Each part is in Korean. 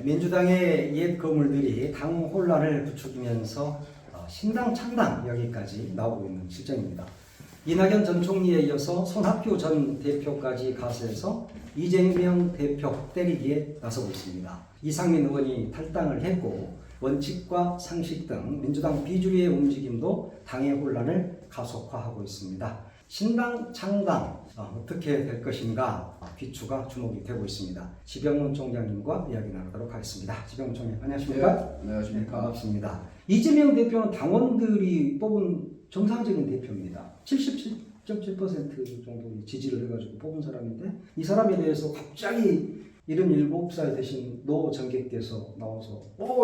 민주당의 옛 거물들이 당 혼란을 부추기면서 신당 창당 여기까지 나오고 있는 실정입니다. 이낙연 전 총리에 이어서 손학규 전 대표까지 가세해서 이재명 대표 때리기에 나서고 있습니다. 이상민 의원이 탈당을 했고 원칙과 상식 등 민주당 비주류의 움직임도 당의 혼란을 가속화하고 있습니다. 신당 창당 어떻게 될 것인가 귀추가 주목이 되고 있습니다. 지병문 총장님과 이야기 나누도록 하겠습니다. 지병문 총장 안녕하십니까? 네, 안녕하십니까? 네, 반갑습니다. 이재명 대표는 당원들이 뽑은 정상적인 대표입니다. 77.7% 정도 지지를 해가지고 뽑은 사람인데 이 사람에 대해서 갑자기 77살 되신 노 정객께서 나와서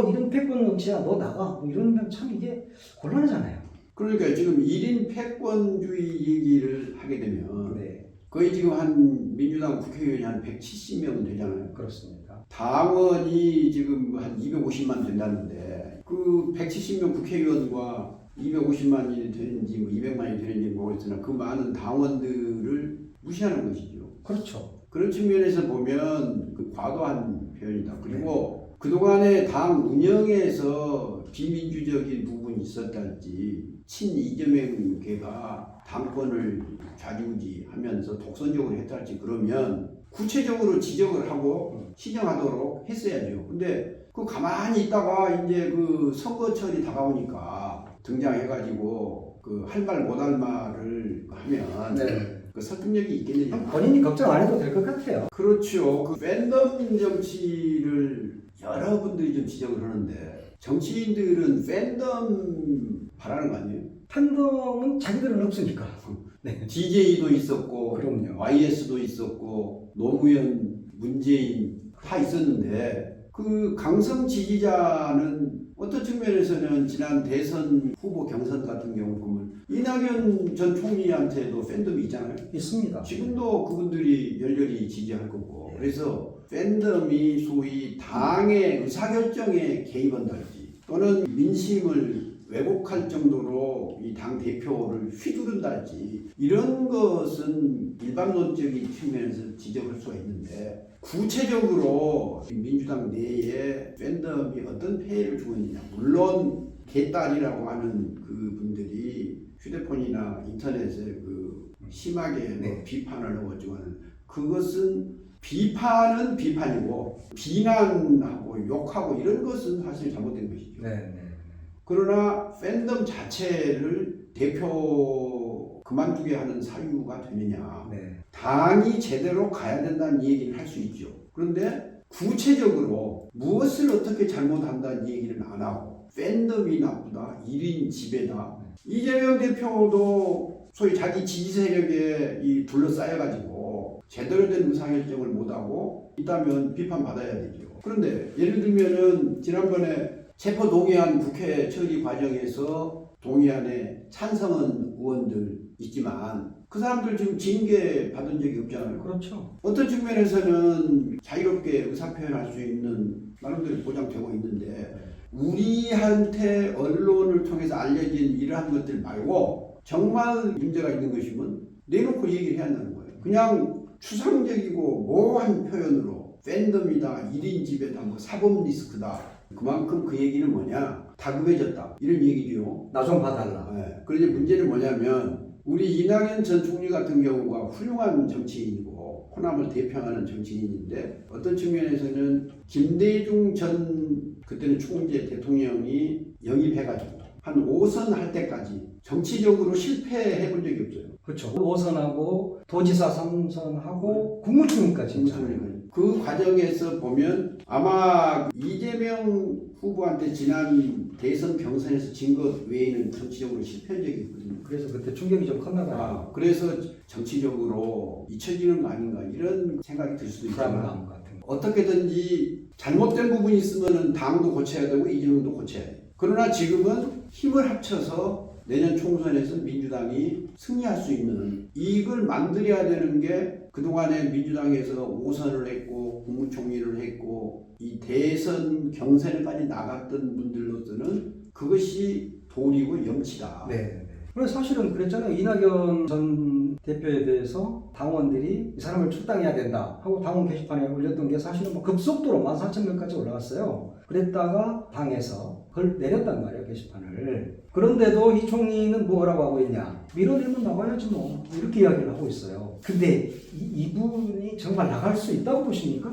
이런 패권 정치야 너 나가 이러면 참 이게 곤란하잖아요. 그러니까 지금 1인 패권주의 얘기를 하게 되면 네, 거의 지금 한 민주당 국회의원이 한 170명 되잖아요. 그렇습니다. 당원이 지금 한 250만 된다는데 그 170명 국회의원과 250만이 되는지 뭐 200만이 되는지 모르겠으나 그 많은 당원들을 무시하는 것이죠. 그렇죠. 그런 측면에서 보면 그 과도한 표현이다. 그리고 그동안의 당 운영에서 비민주적인 부분이 있었달지 친 이재명 계가 당권을 좌지우지하면서 독선적으로 했달지 그러면 구체적으로 지적을 하고 시정하도록 했어야죠. 근데 그 가만히 있다가 이제 그 선거철이 다가오니까 등장해가지고 그 할 말 못 할 말을 하면 네. 그 설득력이 있겠느냐. 본인이 걱정 안 해도 될 것 같아요. 그렇죠. 그 팬덤 정치를 여러분들이 좀 지적을 하는데 정치인들은 팬덤 바라는 거 아니에요? 팬덤은 자기들은 없으니까. 네. DJ도 있었고, 그럼요. YS도 있었고, 노무현, 문재인 다 있었는데 그 강성 지지자는 어떤 측면에서는 지난 대선 후보 경선 같은 경우 보면 이낙연 전 총리한테도 팬덤이 있잖아요. 있습니다. 지금도 그분들이 열렬히 지지할 거고 그래서 팬덤이 소위 당의 의사결정에 개입한달지 또는 민심을 왜곡할 정도로 이 당 대표를 휘두른달지 이런 것은 일반론적인 측면에서 지적할 수가 있는데 구체적으로 민주당 내에 팬덤이 어떤 폐해를 주고 있느냐. 물론 개딸이라고 하는 그 분들이 휴대폰이나 인터넷에 그 심하게 네. 비판을 하고 어쩌고는 그것은 비판은 비판이고 비난하고 욕하고 이런 것은 사실 잘못된 것이죠. 네. 그러나 팬덤 자체를 대표 그만두게 하는 사유가 되느냐. 네. 당이 제대로 가야 된다는 얘기를 할 수 있죠. 그런데 구체적으로 무엇을 어떻게 잘못한다는 얘기는 안 하고 팬덤이 나쁘다, 1인 지배다. 이재명 대표도 소위 자기 지지 세력에 둘러싸여가지고 제대로 된 의사결정을 못하고 있다면 비판받아야 되죠. 그런데 예를 들면은 지난번에 체포동의안 국회 처리 과정에서 동의안에 찬성한 의원들 있지만 그 사람들 지금 징계 받은 적이 없잖아요. 그렇죠. 어떤 측면에서는 자유롭게 의사표현할 수 있는 나름대로 보장되고 있는데 우리한테 언론을 통해서 알려진 이러한 것들 말고 정말 문제가 있는 것이면 내놓고 얘기를 해야 한다는 거예요. 그냥 추상적이고 모호한 표현으로 팬덤이다, 1인 지배다, 뭐 사법 리스크다. 그만큼 그 얘기는 뭐냐? 다급해졌다. 이런 얘기죠. 나 좀 봐달라. 네. 그런데 문제는 뭐냐면 우리 이낙연 전 총리 같은 경우가 훌륭한 정치인이고 호남을 대표하는 정치인인데 어떤 측면에서는 김대중 전 그때는 총재 대통령이 영입해가지고 한 5선 할 때까지 정치적으로 실패해 본 적이 없어요. 그렇죠. 5선하고 도지사 3선하고 국무총리까지 했잖아요. 그 과정에서 보면 아마 이재명 후보한테 지난 대선 경선에서 진 것 외에는 정치적으로 실패한 적이 있거든요. 그래서 그때 충격이 좀 컸나 봐요. 그래서 정치적으로 잊혀지는 거 아닌가 이런 생각이 들 수도 있지만 불안감 같은 거. 어떻게든지 잘못된 부분이 있으면 당도 고쳐야 되고 이재명도 고쳐야 돼요. 그러나 지금은 힘을 합쳐서 내년 총선에서 민주당이 승리할 수 있는 이걸 만들어야 되는 게 그동안에 민주당에서 5선을 했고 국무총리를 했고 이 대선 경선까지 나갔던 분들로서는 그것이 도리고 염치다. 네. 그래서 사실은 그랬잖아요. 이낙연 전 대표에 대해서 당원들이 이 사람을 출당해야 된다 하고 당원 게시판에 올렸던 게 사실은 뭐 급속도로 14,000명까지 올라갔어요. 그랬다가 당에서 그걸 내렸단 말이에요, 게시판을. 그런데도 이 총리는 뭐라고 하고 있냐? 밀어내면 나가야지 뭐. 이렇게 이야기를 하고 있어요. 근데 이분이 정말 나갈 수 있다고 보십니까?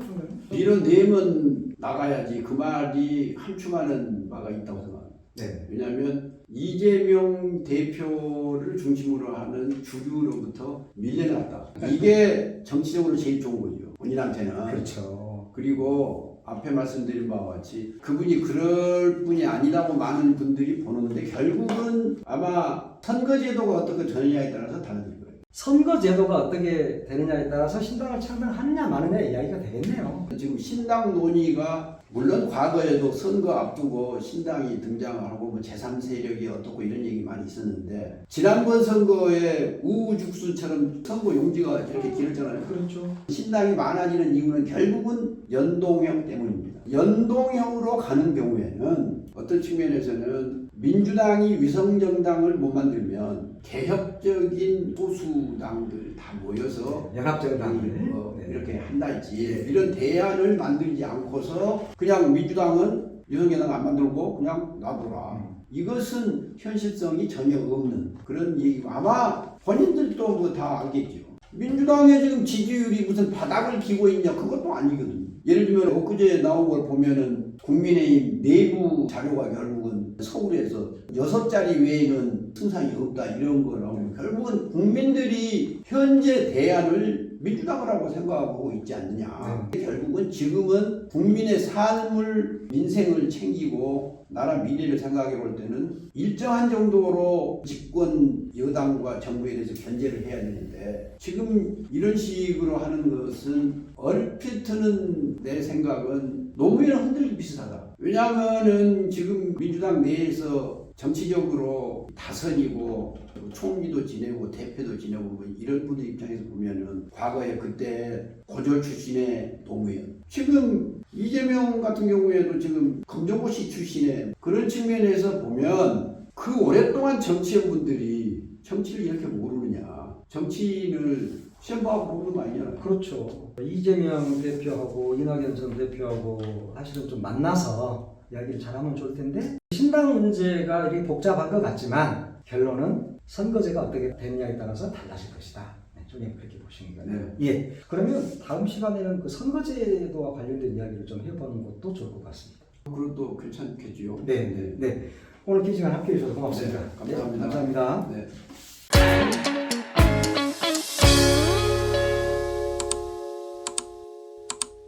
밀어내면 나가야지 그 말이 함축하는 바가 있다고 생각합니다. 네. 왜냐하면 이재명 대표를 중심으로 하는 주류로부터 밀려났다. 이게 정치적으로 제일 좋은 거죠. 본인한테는. 그렇죠. 그리고 앞에 말씀드린 바와 같이 그분이 그럴 분이 아니라고 많은 분들이 보는데 결국은 아마 선거제도가 어떻게 되느냐에 따라서 달라질 거예요. 선거제도가 어떻게 되느냐에 따라서 신당을 창당하느냐 마느냐 이야기가 되겠네요. 지금 신당 논의가 물론 과거에도 선거 앞두고 신당이 등장하고 뭐 제3세력이 어떻고 이런 얘기 많이 있었는데 지난번 선거에 우후죽순처럼 선거 용지가 이렇게 길었잖아요. 그렇죠. 신당이 많아지는 이유는 결국은 연동형 때문입니다. 연동형으로 가는 경우에는 어떤 측면에서는 민주당이 위성정당을 못 만들면 개혁적인 소수당들 다 모여서 연합정당을 이렇게 한달지 이런 대안을 만들지 않고서 그냥 민주당은 위성정당 안 만들고 그냥 놔둬라. 이것은 현실성이 전혀 없는 그런 얘기고 아마 본인들도 뭐 다 알겠죠. 민주당의 지금 지지율이 무슨 바닥을 기고 있냐 그것도 아니거든요. 예를 들면 엊그제 나온 걸 보면은 국민의힘 내부 자료가 결국은 서울에서 6자리 외에는 승산이 없다 이런 거라고 결국은 국민들이 현재 대안을 민주당이라고 생각하고 있지 않느냐. 결국은 지금은 국민의 삶을 민생을 챙기고 나라 미래를 생각해 볼 때는 일정한 정도로 집권 여당과 정부에 대해서 견제를 해야 되는데 지금 이런 식으로 하는 것은 얼핏은 내 생각은 노무현 흔들기 비슷하다. 왜냐하면은 지금 민주당 내에서 정치적으로 다선이고 총리도 지내고 대표도 지내고 뭐 이런 분들 입장에서 보면은 과거에 그때 고졸 출신의 노무현 지금 이재명 같은 경우에도 지금 검정고시 출신의 그런 측면에서 보면 그 오랫동안 정치인분들이 정치를 이렇게 모르느냐 정치인을 시험봐서 모르는 거 아니냐. 그렇죠. 이재명 대표하고 이낙연 전 대표하고 사실은 좀 만나서 이야기를 잘하면 좋을 텐데 신당 문제가 이렇게 복잡한 것 같지만 결론은 선거제가 어떻게 되느냐에 따라서 달라질 것이다. 좀 그렇게 보시는 거예요. 네. 예. 그러면 다음 시간에는 그 선거제도와 관련된 이야기를 좀 해보는 것도 좋을 것 같습니다. 그것도 괜찮겠지요. 네. 오늘 긴 시간 함께해 주셔서 고맙습니다. 네, 감사합니다. 감사합니다. 네.